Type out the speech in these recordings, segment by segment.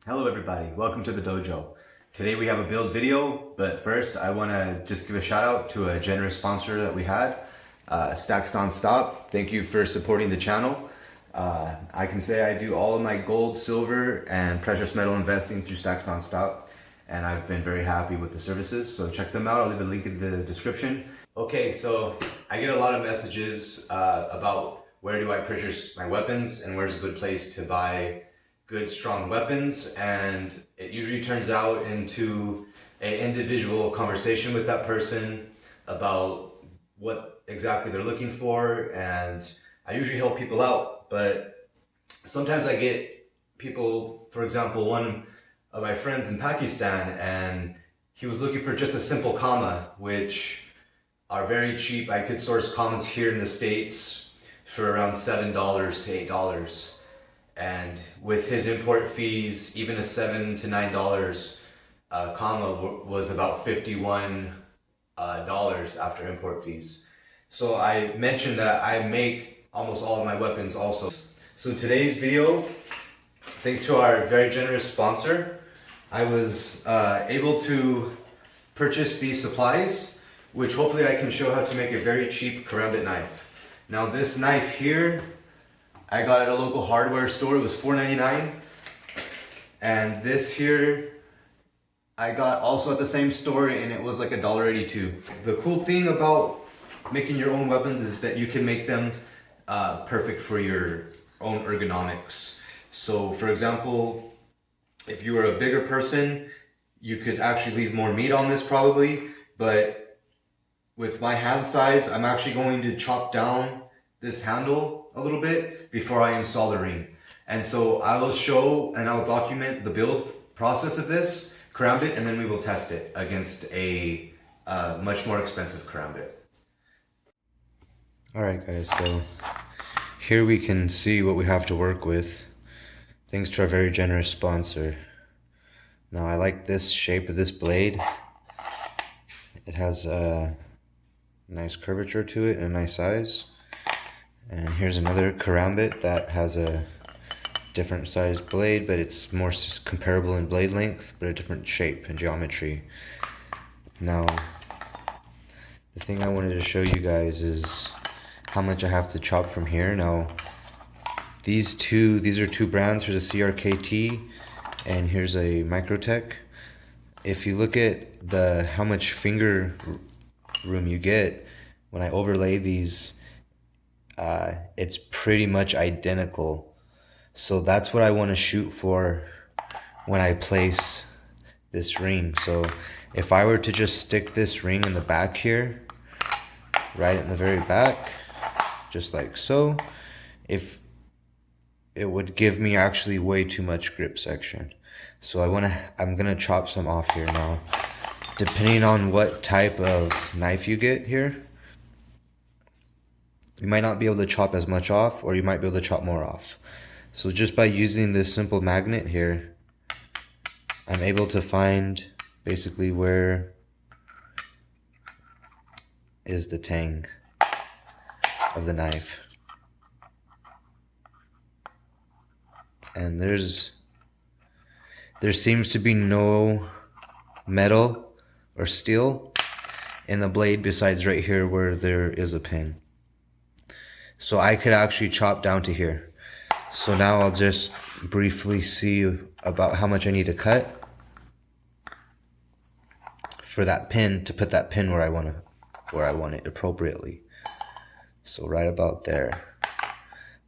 Hello everybody, welcome to the dojo. Today we have a build video, but first I want to just give a shout out to a generous sponsor that we had, Stacks Non-Stop. Thank you for supporting the channel. I can say I do all of my gold, silver, and precious metal investing through Stacks Non-Stop, and I've been very happy with the services, so check them out. I'll leave a link in the description. Okay, so I get a lot of messages about where do I purchase my weapons and where's a good place to buy good strong weapons, and it usually turns out into an individual conversation with that person about what exactly they're looking for, and I usually help people out. But sometimes I get people, for example, one of my friends in Pakistan, and he was looking for just a simple comma, which are very cheap. I could source commas here in the States for around $7 to $8. And with his import fees, even a $7 to $9 comma was about $51 after import fees. So I mentioned that I make almost all of my weapons also. So today's video, thanks to our very generous sponsor, I was able to purchase these supplies, which hopefully I can show how to make a very cheap karambit knife. Now this knife here, I got at a local hardware store. It was $4.99, and this here I got also at the same store, and it was like $1.82. The cool thing about making your own weapons is that you can make them perfect for your own ergonomics. So for example, if you were a bigger person, you could actually leave more meat on this probably, but with my hand size, I'm actually going to chop down this handle a little bit before I install the ring. And so I will show and I will document the build process of this karambit, and then we will test it against a much more expensive karambit. Alright guys, so here we can see what we have to work with thanks to our very generous sponsor. Now I like this shape of this blade. It has a nice curvature to it and a nice size. And here's another karambit that has a different size blade, but it's more comparable in blade length, but a different shape and geometry. Now, the thing I wanted to show you guys is how much I have to chop from here. Now, these are two brands. Here's a CRKT and here's a Microtech. If you look at how much finger room you get when I overlay these, it's pretty much identical. So that's what I want to shoot for when I place this ring. So if I were to just stick this ring in the back here, right in the very back, just like so, if it would give me actually way too much grip section. So I'm gonna chop some off here now. Depending on what type of knife you get here, you might not be able to chop as much off, or you might be able to chop more off. So just by using this simple magnet here, I'm able to find basically where is the tang of the knife. And there seems to be no metal or steel in the blade besides right here where there is a pin. So I could actually chop down to here. So now I'll just briefly see about how much I need to cut for that pin, to put that pin where I want it appropriately. So right about there.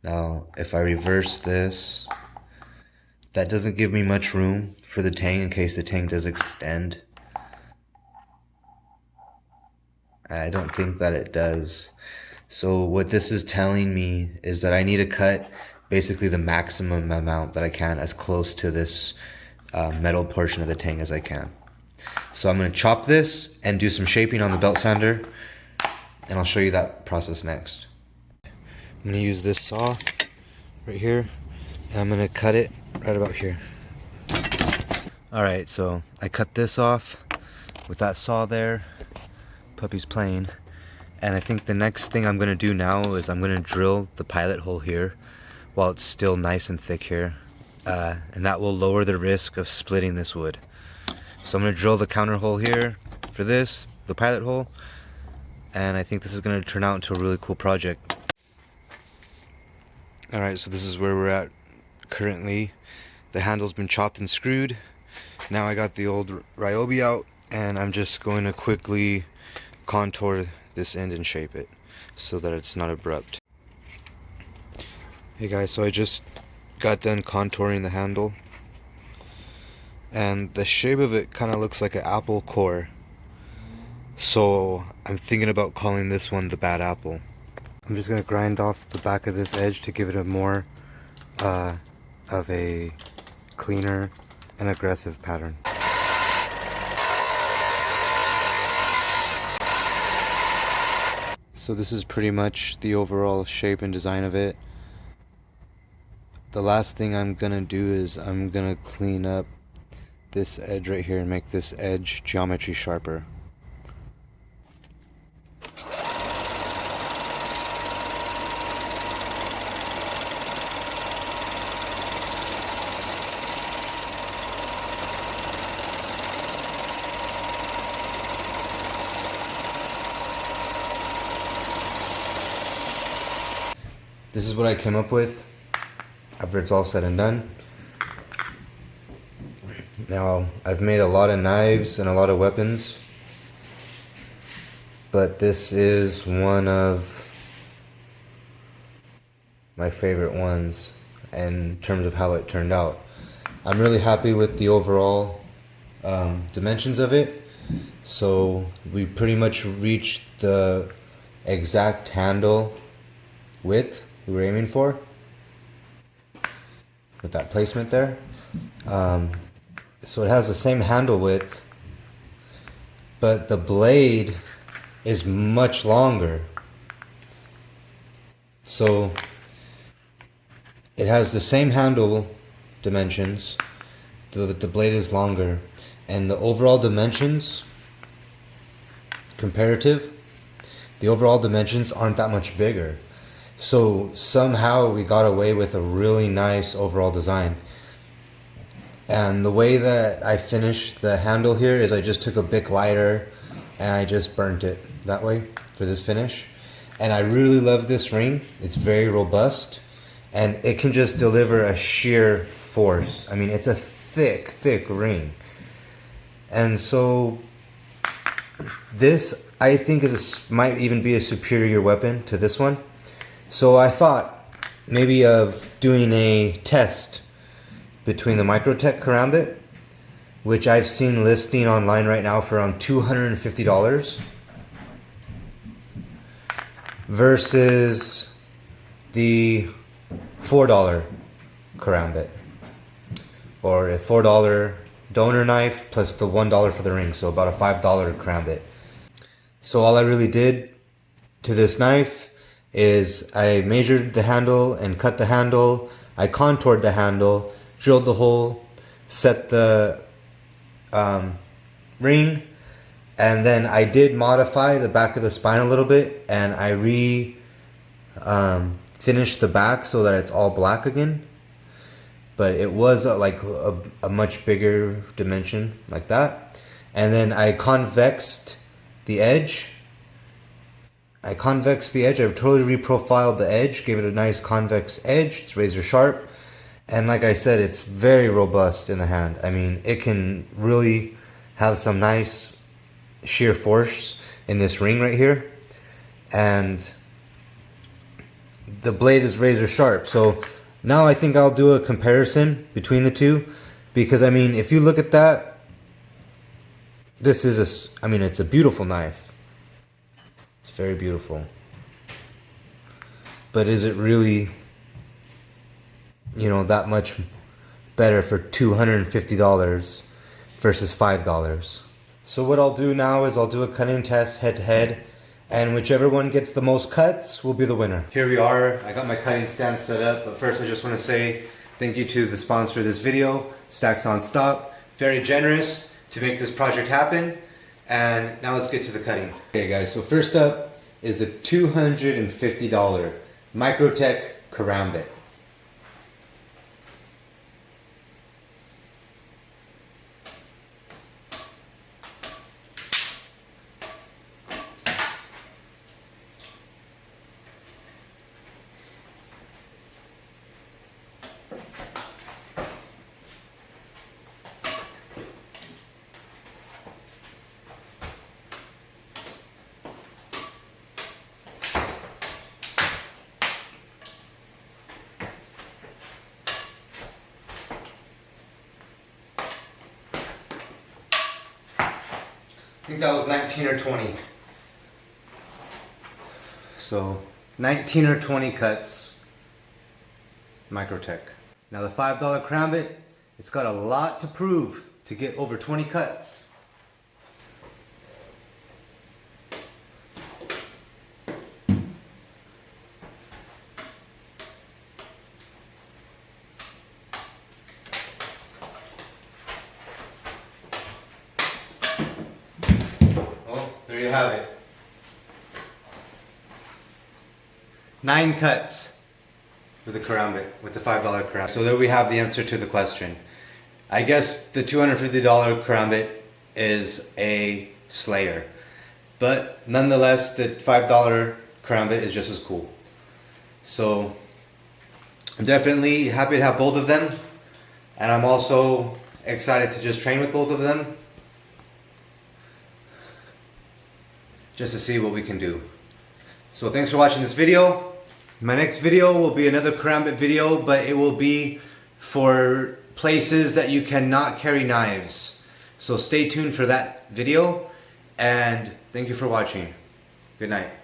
Now if I reverse this, that doesn't give me much room for the tang in case the tang does extend. I don't think that it does. So what this is telling me is that I need to cut basically the maximum amount that I can, as close to this metal portion of the tang as I can. So I'm going to chop this and do some shaping on the belt sander, and I'll show you that process next. I'm going to use this saw right here, and I'm going to cut it right about here. Alright, so I cut this off with that saw there. Puppy's playing. And I think the next thing I'm going to do now is I'm going to drill the pilot hole here while it's still nice and thick here. and that will lower the risk of splitting this wood. So I'm going to drill the counter hole here for this, the pilot hole, and I think this is going to turn out into a really cool project. Alright, so this is where we're at currently. The handle's been chopped and screwed. Now I got the old Ryobi out, and I'm just going to quickly contour this end and shape it so that it's not abrupt. Hey guys, so I just got done contouring the handle, and the shape of it kind of looks like an apple core. So I'm thinking about calling this one the bad apple. I'm just going to grind off the back of this edge to give it a more of a cleaner and aggressive pattern. So this is pretty much the overall shape and design of it. The last thing I'm gonna do is I'm gonna clean up this edge right here and make this edge geometry sharper. This is what I came up with after it's all said and done. Now, I've made a lot of knives and a lot of weapons, but this is one of my favorite ones in terms of how it turned out. I'm really happy with the overall dimensions of it. So we pretty much reached the exact handle width we were aiming for with that placement there. So it has the same handle width, but the blade is much longer. So it has the same handle dimensions, but the blade is longer, and the overall dimensions comparative, the overall dimensions aren't that much bigger. So somehow we got away with a really nice overall design. And the way that I finished the handle here is I just took a Bic lighter and I just burnt it that way for this finish. And I really love this ring. It's very robust and it can just deliver a sheer force. I mean, it's a thick, thick ring. And so this, I think, might even be a superior weapon to this one. So I thought maybe of doing a test between the Microtech Karambit, which I've seen listing online right now for around $250, versus the $4 Karambit, or a $4 donor knife plus the $1 for the ring, so about a $5 Karambit. So all I really did to this knife is I measured the handle and cut the handle, I contoured the handle, drilled the hole, set the ring, and then I did modify the back of the spine a little bit, and I finished the back so that it's all black again. But it was like a much bigger dimension like that. And then I convexed the edge. I've totally reprofiled the edge, gave it a nice convex edge. It's razor sharp. And like I said, it's very robust in the hand. I mean, it can really have some nice sheer force in this ring right here. And the blade is razor sharp. So now I think I'll do a comparison between the two. Because I mean, if you look at that, this is it's a beautiful knife. It's very beautiful. But is it really, that much better for $250 versus $5? So what I'll do now is I'll do a cutting test head to head, and whichever one gets the most cuts will be the winner. Here we are. I got my cutting stand set up, but first I just want to say thank you to the sponsor of this video, Stacks Non-Stop. Very generous to make this project happen. And now let's get to the cutting. Okay guys, so first up is the $250 Microtech Karambit. think that was 19 or 20. So 19 or 20 cuts, Microtech. Now the $5 Karambit, it's got a lot to prove to get over 20 cuts. Well, there you have it. 9 cuts with the Karambit, with the $5 Karambit. So there we have the answer to the question. I guess the $250 Karambit is a slayer, but nonetheless the $5 Karambit is just as cool. So I'm definitely happy to have both of them, and I'm also excited to just train with both of them just to see what we can do. So thanks for watching this video. My next video will be another Karambit video, but it will be for places that you cannot carry knives. So stay tuned for that video, and thank you for watching. Good night.